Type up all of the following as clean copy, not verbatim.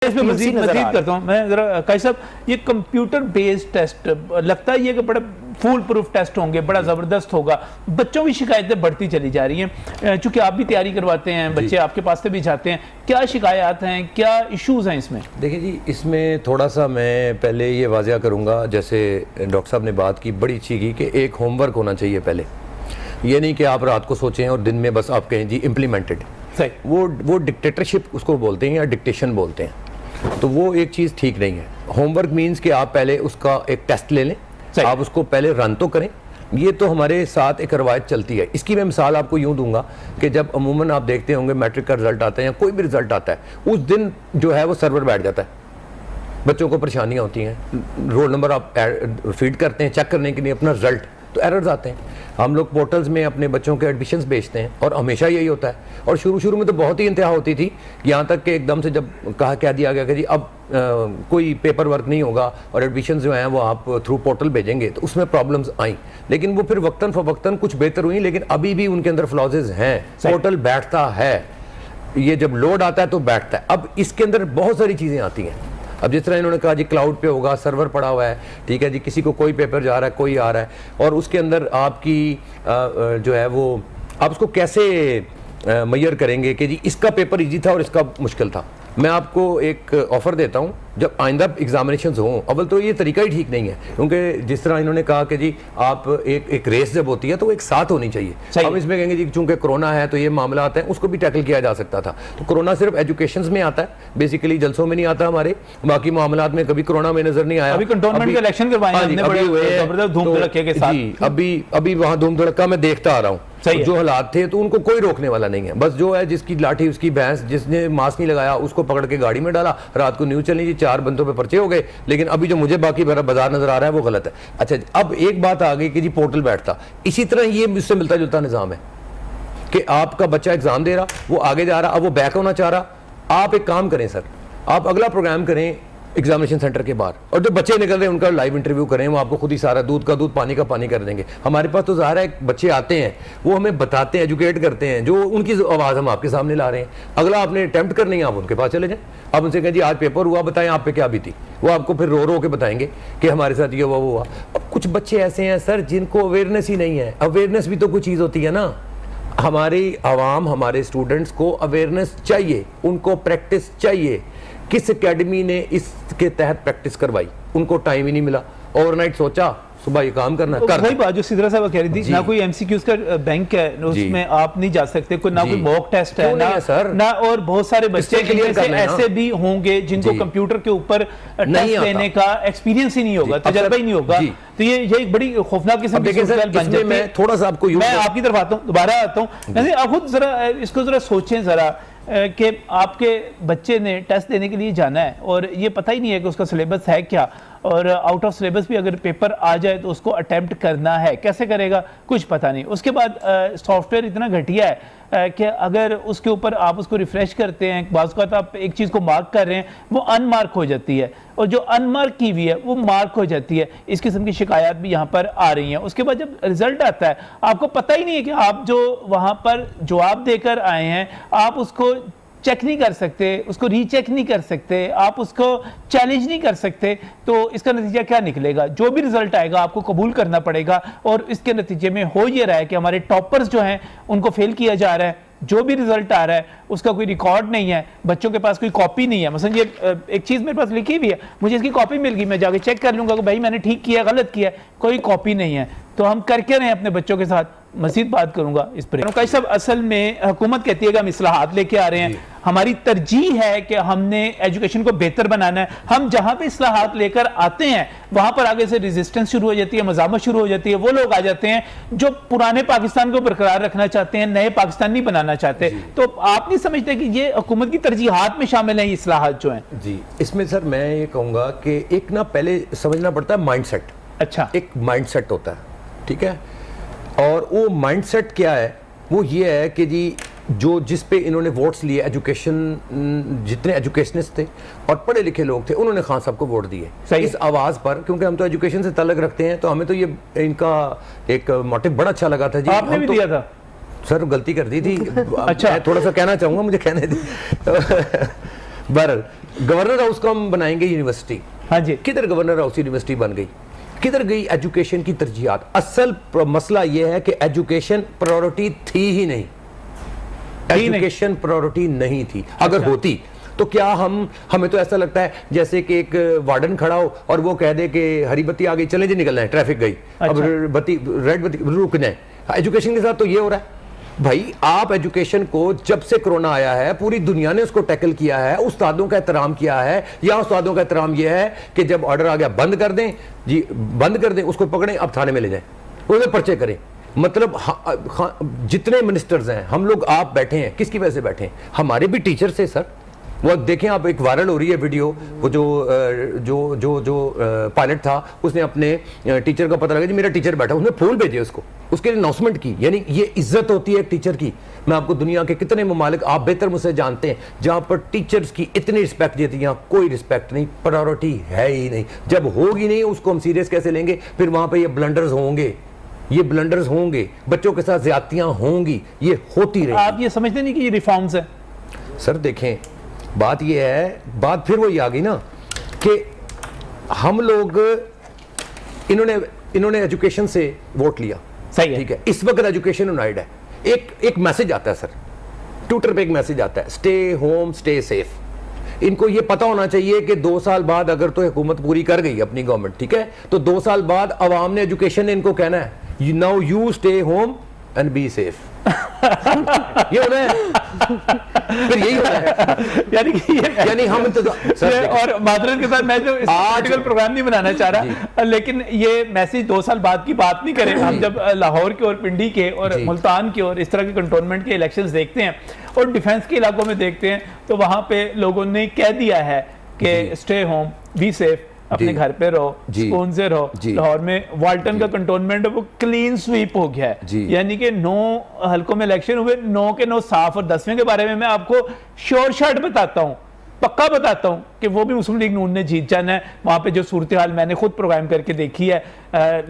इसमें मजीद करता हूँ मैं जरा काजी साहब, ये कंप्यूटर बेस्ड टेस्ट लगता है ये कि बड़ा फुल प्रूफ टेस्ट होंगे, बड़ा ज़बरदस्त होगा। बच्चों की शिकायतें बढ़ती चली जा रही हैं, चूँकि आप भी तैयारी करवाते हैं, बच्चे आपके पास से भी जाते हैं, क्या शिकायत हैं, क्या इश्यूज़ हैं इसमें? देखिए जी, इसमें थोड़ा सा मैं पहले ये वाज़िया करूँगा, जैसे डॉक्टर साहब ने बात की बड़ी अच्छी की कि एक होमवर्क होना चाहिए पहले। ये नहीं कि आप रात को सोचें और दिन में बस आप कहें जी इम्प्लीमेंटेड। सही, वो डिक्टेटरशिप उसको बोलते हैं या डिक्टेशन बोलते हैं, तो वो एक चीज़ ठीक नहीं है। होमवर्क मीन्स कि आप पहले उसका एक टेस्ट ले लें, आप उसको पहले रन तो करें। ये तो हमारे साथ एक रवायत चलती है। इसकी मैं मिसाल आपको यूँ दूंगा कि जब अमूमन आप देखते होंगे मैट्रिक का रिजल्ट आता है या कोई भी रिजल्ट आता है, उस दिन जो है वो सर्वर बैठ जाता है, बच्चों को परेशानियाँ होती हैं, रोल नंबर आप फीड करते हैं चेक करने के लिए अपना रिजल्ट, तो एरर्स आते हैं। हम लोग पोर्टल्स में अपने बच्चों के एडमिशन्स भेजते हैं और हमेशा यही होता है। और शुरू में तो बहुत ही इंतहा होती थी, यहाँ तक कि एकदम से जब कह दिया गया कि जी अब कोई पेपर वर्क नहीं होगा और एडमिशन जो हैं वो आप थ्रू पोर्टल भेजेंगे, तो उसमें प्रॉब्लम्स आई। लेकिन वो फिर वक्तन फवक्तन कुछ बेहतर हुई, लेकिन अभी भी उनके अंदर फ्लॉजेज हैं। पोर्टल बैठता है, ये जब लोड आता है तो बैठता है। अब इसके अंदर बहुत सारी चीज़ें आती हैं। अब जिस तरह इन्होंने कहा जी क्लाउड पे होगा, सर्वर पड़ा हुआ है, ठीक है जी, किसी को कोई पेपर जा रहा है, कोई आ रहा है, और उसके अंदर आपकी जो है वो आप उसको कैसे मेजर करेंगे कि जी इसका पेपर इजी था और इसका मुश्किल था। मैं आपको एक ऑफर देता हूं, जब आइंदा एग्जामिनेशंस हों, अव्वल तो ये तरीका ही ठीक नहीं है, क्योंकि जिस तरह इन्होंने कहा कि जी आप एक रेस जब होती है तो एक साथ होनी चाहिए। हम इसमें कहेंगे जी चूंकि कोरोना है तो ये मामला आता है, उसको भी टैकल किया जा सकता था। तो कोरोना सिर्फ एजुकेशन में आता है, बेसिकली जलसों में नहीं आता हमारे, बाकी मामलात में कभी कोरोना में नजर नहीं आया। अभी कंटोनमेंट के इलेक्शन करवाए हैं, बड़े जबरदस्त धूम धड़के के साथ। अभी वहां धूम धड़का मैं देखता आ रहा हूँ। तो जो हालात थे तो उनको कोई रोकने वाला नहीं है। बस जो है जिसकी लाठी उसकी भैंस, जिसने मास्क नहीं लगाया उसको पकड़ के गाड़ी में डाला, रात को न्यूज चली जी 4 बंदों पे पर्चे हो गए। लेकिन अभी जो मुझे बाकी बाजार नजर आ रहा है वो गलत है। अच्छा, अब एक बात आ गई कि जी पोर्टल बैठता, इसी तरह ये मुझसे मिलता जुलता निजाम है कि आपका बच्चा एग्जाम दे रहा, वो आगे जा रहा, अब वो बैक होना चाह रहा। आप एक काम करें सर, आप अगला प्रोग्राम करें एग्जामिनेशन सेंटर के बाहर, और जो बच्चे निकल रहे हैं उनका लाइव इंटरव्यू करें, वो आपको खुद ही सारा दूध का दूध पानी का पानी कर देंगे। हमारे पास तो ज़ाहिर है बच्चे आते हैं, वो हमें बताते हैं, एजुकेट करते हैं, जो उनकी आवाज़ हम आपके सामने ला रहे हैं। अगला आपने अटैम्प्ट करनी है, आप उनके पास चले जाएं, आप उनसे कहें जी आज पेपर हुआ, बताएं आप पे क्या बीती। वो आपको फिर रो के बताएंगे कि हमारे साथ ये हुआ। अब कुछ बच्चे ऐसे हैं सर जिनको अवेयरनेस ही नहीं है। अवेयरनेस भी तो कोई चीज़ होती है ना। हमारी आवाम, हमारे स्टूडेंट्स को अवेयरनेस चाहिए, उनको प्रैक्टिस चाहिए। किस एकेडमी ने इसके तहत प्रैक्टिस करवाई? उनको टाइम ही नहीं मिला। ओवरनाइट सोचा सुबह ये काम करना कर। वही बात जो सिद्रा साहब कह रही थी, ना कोई एमसीक्यूज का बैंक है, उसमें आप नहीं जा सकते, कोई ना कोई मॉक टेस्ट है ना सर ना, और बहुत सारे बच्चे ऐसे भी होंगे जिनको कंप्यूटर के ऊपर टेस्ट देने का एक्सपीरियंस ही नहीं होगा, तजर्बा ही नहीं होगा। तो ये एक बड़ी खौफनाक किस्म की सूरत बन जाती है। मैं थोड़ा सा आपको मैं आपकी तरफ आता हूँ, दोबारा आता हूँ। आप खुद जरा इसको जरा सोचें जरा कि आपके बच्चे ने टेस्ट देने के लिए जाना है और ये पता ही नहीं है कि उसका सिलेबस है क्या, और आउट ऑफ सिलेबस भी अगर पेपर आ जाए तो उसको अटेम्प्ट करना है, कैसे करेगा कुछ पता नहीं। उसके बाद सॉफ्टवेयर इतना घटिया है कि अगर उसके ऊपर आप उसको रिफ्रेश करते हैं, बाज़ वक़्त आप एक चीज़ को मार्क कर रहे हैं वो अनमार्क हो जाती है, और जो अनमार्क की हुई है वो मार्क हो जाती है। इस किस्म की शिकायत भी यहाँ पर आ रही हैं। उसके बाद जब रिजल्ट आता है आपको पता ही नहीं है कि आप जो वहाँ पर जवाब देकर आए हैं आप उसको चेक नहीं कर सकते, उसको रीचेक नहीं कर सकते, आप उसको चैलेंज नहीं कर सकते, तो इसका नतीजा क्या निकलेगा? जो भी रिजल्ट आएगा आपको कबूल करना पड़ेगा। और इसके नतीजे में हो ये रहा है कि हमारे टॉपर्स जो हैं उनको फेल किया जा रहा है। जो भी रिजल्ट आ रहा है उसका कोई रिकॉर्ड नहीं है, बच्चों के पास कोई कॉपी नहीं है। मसलन ये एक चीज़ मेरे पास लिखी हुई है, मुझे इसकी कॉपी मिल गई, मैं जाके चेक कर लूँगा कि भाई मैंने ठीक किया गलत किया, कोई कॉपी नहीं है। तो हम करके रहे अपने बच्चों के साथ। मज़ीद बात करूंगा इस पर। काजी साहब, असल में हुकूमत कहती है कि हम इस्लाहात लेके आ रहे हैं, हमारी तरजीह है कि हमने एजुकेशन को बेहतर बनाना है। हम जहां पे इस्लाहात लेकर आते हैं वहां पर आगे से रेजिस्टेंस शुरू हो जाती है, मज़ामत शुरू हो जाती है। वो लोग आ जाते हैं जो पुराने पाकिस्तान को बरकरार रखना चाहते हैं, नए पाकिस्तान नहीं बनाना चाहते। तो आप नहीं समझते कि ये हुकूमत की तरजीहात में शामिल है ये इस्लाहात जो हैं? जी, इसमें सर मैं ये कहूँगा कि एक ना पहले समझना पड़ता है माइंड सेट। अच्छा, एक माइंड सेट होता है, ठीक है, और वो माइंडसेट क्या है? वो ये है कि जी जो जिस पे इन्होंने वोट्स लिए, एजुकेशन, जितने एजुकेशनिस्ट थे और पढ़े लिखे लोग थे उन्होंने खान साहब को वोट दिए इस आवाज़ पर, क्योंकि हम तो एजुकेशन से ताल्लुक़ रखते हैं। तो हमें तो ये इनका एक मोटिव बड़ा अच्छा लगा था जी। आपने भी दिया था सर, गलती कर दी थी। अच्छा, थोड़ा सा कहना चाहूँगा, मुझे कहने दी। बहरहाल गवर्नर हाउस को हम बनाएंगे यूनिवर्सिटी। हाँ जी, किधर गवर्नर हाउस यूनिवर्सिटी बन गई, किधर गई एजुकेशन की तरजीहात? असल मसला यह है कि एजुकेशन प्रायोरिटी थी ही नहीं, एजुकेशन प्रायोरिटी नहीं थी। अगर होती तो क्या हमें तो ऐसा लगता है जैसे कि एक वार्डन खड़ा हो और वो कह दे कि हरी बत्ती आ गई, चले जी निकलना है, ट्रैफिक गई, अब बत्ती रेड बत्ती रुकना है। एजुकेशन के साथ तो ये हो रहा है भाई। आप एजुकेशन को जब से कोरोना आया है पूरी दुनिया ने उसको टैकल किया है, उस्तादों का एहतराम किया है। या उस्तादों का एहतराम यह है कि जब ऑर्डर आ गया बंद कर दें जी, बंद कर दें, उसको पकड़ें, अब थाने में ले जाएं, उसमें पर्चे करें। मतलब जितने मिनिस्टर्स हैं, हम लोग आप बैठे हैं, किसकी वजह से बैठे हैं? हमारे भी टीचर से सर। वो देखें आप, एक वायरल हो रही है वीडियो, वो जो पायलट था उसने अपने टीचर का पता लगा जी मेरा टीचर बैठा, उसने फूल भेजे उसको, उसके लिए अनाउंसमेंट की। यानी ये इज्जत होती है एक टीचर की। मैं आपको दुनिया के कितने ममालिक, आप बेहतर मुझसे जानते हैं, जहां पर टीचर्स की इतनी रिस्पेक्ट देती है, यहाँ कोई रिस्पेक्ट नहीं, प्रायोरिटी है ही नहीं। जब होगी नहीं उसको हम सीरियस कैसे लेंगे? फिर वहां पर ये ब्लंडर्स होंगे, ये ब्लंडर्स होंगे, बच्चों के साथ ज्यादतियां होंगी, ये होती रहेगी। आप ये समझते नहीं कि ये रिफॉर्म्स है? सर देखें, बात ये है, बात फिर वही आ गई ना कि हम लोग, इन्होंने एजुकेशन से वोट लिया, सही है, ठीक है। इस वक्त एजुकेशन यूनाइड है। एक मैसेज आता है सर, ट्विटर पे एक मैसेज आता है, स्टे होम स्टे सेफ। इनको ये पता होना चाहिए कि 2 साल बाद अगर तो हुकूमत पूरी कर गई अपनी गवर्नमेंट, ठीक है, तो 2 साल बाद अवाम ने एजुकेशन ने इनको कहना है now you stay home and be safe. ये होना है, फिर यही होना है। यानी हम सर, और मादरत के साथ मैं जो आर्टिकल प्रोग्राम नहीं बनाना चाह रहा, लेकिन ये मैसेज 2 साल बाद की बात नहीं करें। हम जब लाहौर के और पिंडी के और मुल्तान के और इस तरह के कंटोनमेंट के इलेक्शंस देखते हैं और डिफेंस के इलाकों में देखते हैं, तो वहां पे लोगों ने कह दिया है कि स्टे होम बी सेफ, अपने घर पे रहो, सुकून से रहो। लाहौर में वाल्टन का कंटोनमेंट वो क्लीन स्वीप हो गया है, यानी कि 9 हलकों में इलेक्शन हुए, 9 के 9 साफ। और 10वें के बारे में मैं आपको श्योर शॉट बताता हूँ, पक्का बताता हूँ कि वो भी मुस्लिम लीग नून ने जीत जाना है। वहाँ पे जो सूरत हाल मैंने खुद प्रोग्राम करके देखी है,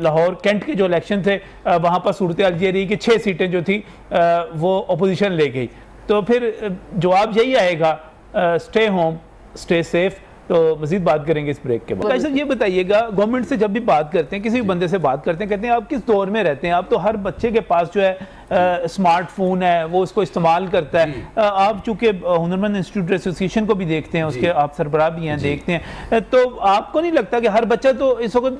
लाहौर कैंट के जो इलेक्शन थे वहाँ पर सूरत हाल ये रही कि 6 सीटें जो थी वो अपोजिशन ले गई। तो फिर जवाब यही आएगा, स्टे होम स्टे सेफ। तो मजीद बात करेंगे इस ब्रेक के बाद। सर ये बताइएगा, गवर्नमेंट से जब भी बात करते हैं, किसी भी बंदे से बात करते हैं, कहते हैं आप किस दौर में रहते हैं? आप तो हर बच्चे के पास जो है स्मार्टफोन है, वो उसको इस्तेमाल करता है। आप चूंकि हुनरमंद इंस्टीट्यूट एसोसिएशन को भी देखते हैं, उसके आप सरबराह भी हैं, देखते हैं, तो आपको नहीं लगता कि हर बच्चा तो इस वक्त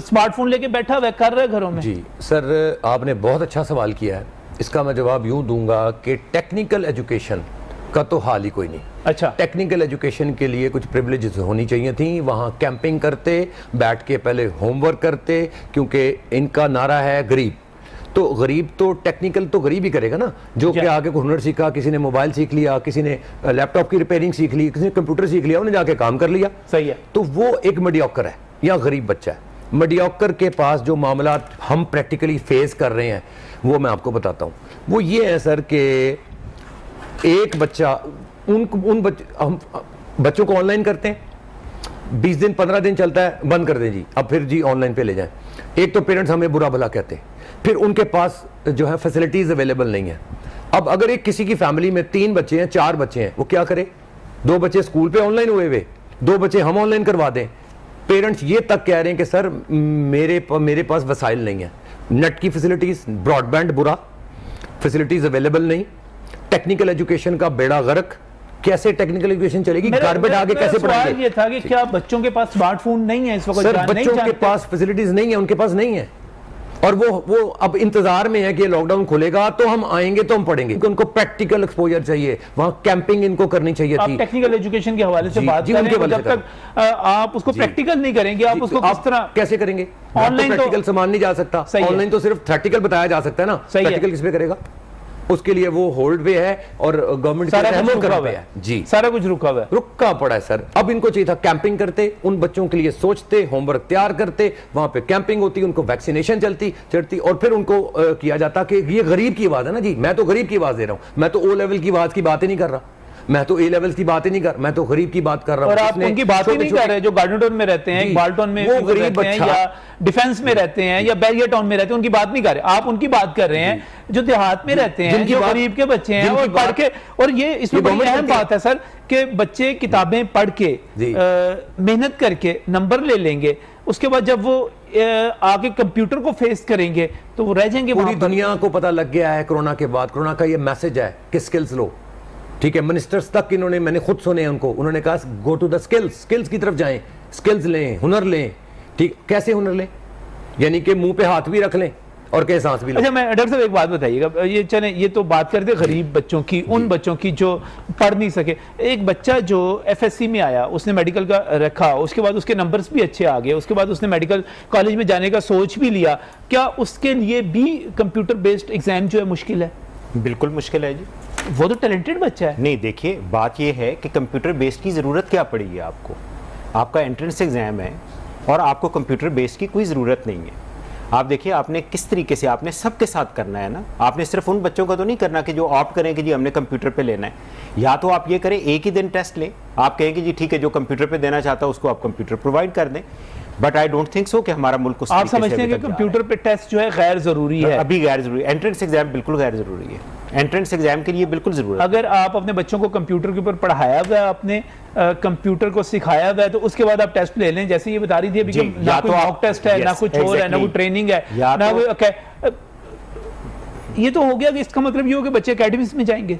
स्मार्टफोन लेके बैठा हुआ कर रहा है घरों में? जी सर, आपने बहुत अच्छा सवाल किया है। इसका मैं जवाब यूं दूंगा कि टेक्निकल एजुकेशन का तो हाल ही कोई नहीं। अच्छा, टेक्निकल एजुकेशन के लिए कुछ प्रिविलेजेस होनी चाहिए थी। वहाँ कैंपिंग करते, बैठ के पहले होमवर्क करते, क्योंकि इनका नारा है गरीब। तो गरीब तो टेक्निकल तो गरीब ही करेगा ना, जो कि आगे को हुनर सीखा, किसी ने मोबाइल सीख लिया, किसी ने लैपटॉप की रिपेयरिंग सीख ली, किसी ने कंप्यूटर सीख लिया, उन्हें जाके काम कर लिया। सही है। तो वो एक मीडियोकर है या गरीब बच्चा है। मीडियोकर के पास जो मामला हम प्रैक्टिकली फेस कर रहे हैं वो मैं आपको बताता हूँ। वो ये है सर कि एक बच्चा, हम बच्चों को ऑनलाइन करते हैं, 20 दिन 15 दिन चलता है, बंद कर दें जी, अब फिर जी ऑनलाइन पे ले जाएं। एक तो पेरेंट्स हमें बुरा भला कहते हैं, फिर उनके पास जो है फैसिलिटीज अवेलेबल नहीं है। अब अगर एक किसी की फैमिली में 3 बच्चे हैं, 4 बच्चे हैं, वो क्या करे? 2 बच्चे स्कूल पे ऑनलाइन हुए हुए, 2 बच्चे हम ऑनलाइन करवा दें। पेरेंट्स ये तक कह रहे हैं कि सर मेरे पास वसाइल नहीं है, नेट की फैसिलिटीज, ब्रॉडबैंड बुरा, फैसिलिटीज अवेलेबल नहीं, टेक्निकल एजुकेशन का बेड़ा गर्क। कैसे टेक्निकल एजुकेशन चलेगी? घर बैठ आगे कैसे पढ़ाएंगे? ये था कि क्या बच्चों के पास स्मार्टफोन नहीं है इस वक्त? सर बच्चों के पास फैसिलिटीज नहीं है, उनके पास नहीं है, और वो अब इंतजार में है कि लॉकडाउन खुलेगा तो हम आएंगे तो हम पढ़ेंगे। उनको प्रैक्टिकल एक्सपोजर चाहिए, वहां कैंपिंग इनको करनी चाहिए थी। टेक्निकल एजुकेशन के हवाले से बात करें, जब तक आप उसको प्रैक्टिकल नहीं करेंगे, आप उसको किस तरह कैसे करेंगे? ऑनलाइन प्रैक्टिकल सामान नहीं जा सकता, ऑनलाइन तो सिर्फ थ्योरेटिकल बताया जा सकता है ना, प्रैक्टिकल किस पे करेगा? उसके लिए वो होल्ड पे है और गवर्नमेंट सारा कुछ रुका पड़ा है सर। अब इनको चाहिए था कैंपिंग करते, उन बच्चों के लिए सोचते, होमवर्क तैयार करते, वहां पे कैंपिंग होती, उनको वैक्सीनेशन चलती और फिर उनको किया जाता कि ये गरीब की आवाज है ना जी, मैं तो गरीब की आवाज दे रहा हूं, मैं तो O लेवल की आवाज की बात ही नहीं कर रहा, मैं तो ए लेवल्स की बात ही नहीं कर, मैं तो गरीब की बात कर रहा हूँ। और आप उनकी बात ही नहीं कर रहे जो गार्डन टाउन में रहते हैं, बाल्टन में वो गरीब रहते हैं, या डिफेंस में रहते हैं, या बैरियर टाउन में रहते हैं, उनकी बात नहीं कर रहे। आप उनकी बात कर रहे हैं जो देहात में रहते हैं, जो गरीब के बच्चे हैं और पढ़ के, और ये इसमें बड़ी अहम बात है सर कि बच्चे किताबें पढ़ के मेहनत करके नंबर ले लेंगे, उसके बाद जब वो आगे कंप्यूटर को फेस करेंगे तो वो रह जाएंगे। पूरी दुनिया को पता लग गया है कोरोना के बाद, कोरोना का ये मैसेज है कि स्किल्स लो, ठीक है। मिनिस्टर्स तक इन्होंने, मैंने खुद सुने हैं उनको, उन्होंने कहा गो टू द स्किल्स की तरफ जाएं, स्किल्स लें, हुनर लें, ठीक। कैसे हुनर लें? यानी कि मुंह पे हाथ भी रख लें और के सांस भी लें। अच्छा, मैं डॉक्टर साहब एक बात बताइएगा, ये चले, ये तो बात करते गरीब बच्चों की, उन बच्चों की जो पढ़ नहीं सके। एक बच्चा जो FSC में आया, उसने मेडिकल का रखा, उसके बाद उसके नंबर्स भी अच्छे आ गए, उसके बाद उसने मेडिकल कॉलेज में जाने का सोच भी लिया, क्या उसके लिए भी कंप्यूटर बेस्ड एग्जाम जो है मुश्किल है? बिल्कुल मुश्किल है जी। वो तो टैलेंटेड बच्चा है। नहीं, देखिए बात ये है कि कंप्यूटर बेस्ड की ज़रूरत क्या पड़ेगी आपको? आपका एंट्रेंस एग्ज़ाम है और आपको कंप्यूटर बेस्ड की कोई ज़रूरत नहीं है। आप देखिए आपने किस तरीके से, आपने सबके साथ करना है ना, आपने सिर्फ उन बच्चों का तो नहीं करना कि जो ऑप्ट करें कि जी हमने कंप्यूटर पे लेना है। या तो आप ये करें एक ही दिन टेस्ट लें, आप कहें कि जी ठीक है जो कंप्यूटर पे देना चाहता है उसको आप कंप्यूटर प्रोवाइड कर दें, but I don't think so कि हमारा मुल्क उस आप समझते हैं कि कंप्यूटर पे टेस्ट जो है गैर जरूरी है? अभी गैर जरूरी, एंट्रेंस एग्जाम बिल्कुल गैर जरूरी है, एंट्रेंस एग्जाम के लिए बिल्कुल जरूरत। अगर आप अपने बच्चों को कंप्यूटर के ऊपर पढ़ाया हुआ है, आपने कंप्यूटर को सिखाया हुआ है, तो उसके बाद आप टेस्ट ले लें, जैसे ये बता रही थी अभी, ना कोई मॉक टेस्ट है, ना कुछ और है, ना कोई ट्रेनिंग है, ना कोई। ये तो हो गया कि इसका मतलब ये हो कि बच्चे एकेडमीज में जाएंगे,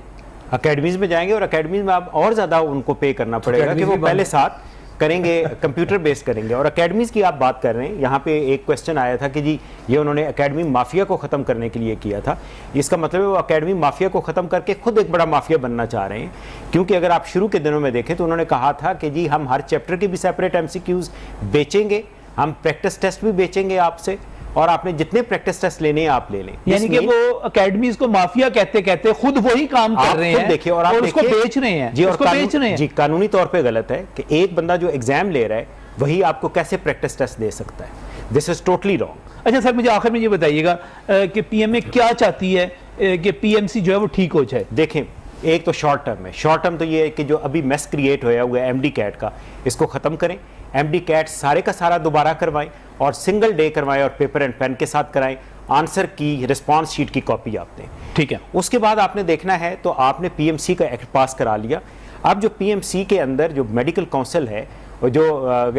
अकेडमीज में जाएंगे, और अकेडमीज में आप और ज्यादा उनको पे करना पड़ेगा कि वो पहले साथ करेंगे, कंप्यूटर बेस्ड करेंगे। और अकेडमीज की आप बात कर रहे हैं, यहाँ पे एक क्वेश्चन आया था कि जी ये उन्होंने अकेडमी माफिया को ख़त्म करने के लिए किया था। इसका मतलब है वो अकेडमी माफिया को ख़त्म करके खुद एक बड़ा माफिया बनना चाह रहे हैं, क्योंकि अगर आप शुरू के दिनों में देखें तो उन्होंने कहा था कि जी हम हर चैप्टर के भी सेपरेट MCQs बेचेंगे, हम प्रैक्टिस टेस्ट भी बेचेंगे आपसे, और आपने जितने प्रैक्टिस टेस्ट लेने हैं आप ले लें। यानी कि वो एकेडमीज को माफिया कहते कहते खुद वही काम कर रहे हैं, देखिए, और आप उसको बेच रहे हैं जी, और बेच रहे हैं जी। कानूनी तौर पे गलत है कि एक बंदा जो एग्जाम ले रहा है वही आपको कैसे प्रैक्टिस टेस्ट दे सकता है। This is totally wrong. अच्छा सर, मुझे आखिर में ये बताइएगा कि PMA क्या चाहती है कि PMC जो है वो ठीक हो जाए? देखें, एक तो शॉर्ट टर्म है, शॉर्ट टर्म तो ये है कि जो अभी मेस क्रिएट होया हुआ है MD CAT का, इसको खत्म करें। MD CAT सारे का सारा दोबारा करवाएं और सिंगल डे करवाएं और पेपर एंड पेन के साथ कराएं, आंसर की रिस्पांस शीट की कॉपी आप दें, ठीक है। उसके बाद आपने देखना है तो आपने PMC का एक्ट पास करा लिया। अब जो PMC के अंदर जो मेडिकल काउंसिल है, जो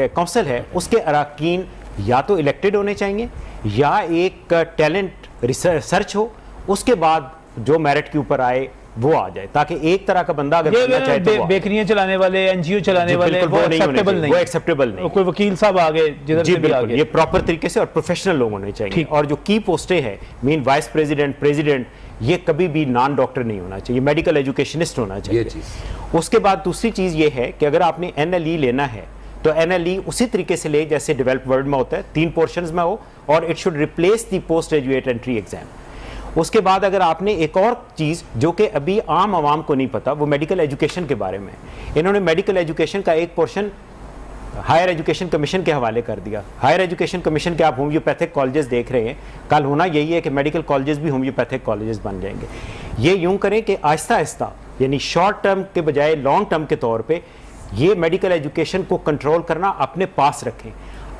काउंसिल है, उसके अरकान या तो इलेक्टेड होने चाहिए या एक टैलेंट रिसर्च हो, उसके बाद जो मेरिट के ऊपर आए वो आ जाए, ताकि एक तरह का बंदा अगर बनना चाहे तो बेकरियां चलाने वाले, NGO चलाने वाले, वो एक्सेप्टेबल नहीं, वो एक्सेप्टेबल नहीं। कोई वकील साहब आ गए जिधर से भी आ गए, ये प्रॉपर तरीके से और प्रोफेशनल लोग होने चाहिए। और जो की पोस्टें हैं, मीन वाइस प्रेसिडेंट, प्रेसिडेंट, ये कभी भी नॉन डॉक्टर नहीं होना चाहिए, मेडिकल एजुकेशनिस्ट होना चाहिए। उसके बाद दूसरी चीज ये है कि अगर आपने NLE लेना है तो NLE उसी तरीके से ले जैसे डेवलप्ड वर्ल्ड में होता है, 3 पोर्शंस में हो, और it should replace the post graduate entry exam. उसके बाद अगर आपने एक और चीज़ जो कि अभी आम आवाम को नहीं पता, वो मेडिकल एजुकेशन के बारे में, इन्होंने मेडिकल एजुकेशन का एक पोर्शन हायर एजुकेशन कमीशन के हवाले कर दिया। हायर एजुकेशन कमीशन के आप होम्योपैथिक कॉलेजेस देख रहे हैं, कल होना यही है कि मेडिकल कॉलेजेस भी होम्योपैथिक कॉलेजेस बन जाएंगे। ये यूं करें कि आहिस्ता आहिस्ता, यानी शॉर्ट टर्म के बजाय लॉन्ग टर्म के तौर पे ये मेडिकल एजुकेशन को कंट्रोल करना अपने पास रखें,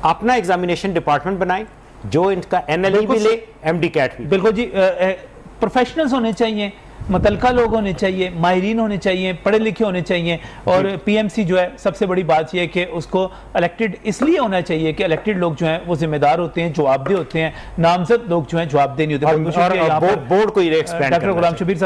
अपना एग्जामिनेशन डिपार्टमेंट बनाएं जो इनका NLE भी ले, MD CAT भी। बिल्कुल जी, प्रोफेशनल्स होने चाहिए, मुतलका लोग होने चाहिए, माहिरीन होने चाहिए, पढ़े लिखे होने चाहिए। और PMC जो है, सबसे बड़ी बात यह है कि उसको इलेक्टेड इसलिए होना चाहिए कि इलेक्टेड लोग जो हैं वो जिम्मेदार होते हैं, जवाबदेह होते हैं, नामजद लोग जो हैं जवाबदेह नहीं होते। बोर्ड को डॉक्टर गुलाम शबीर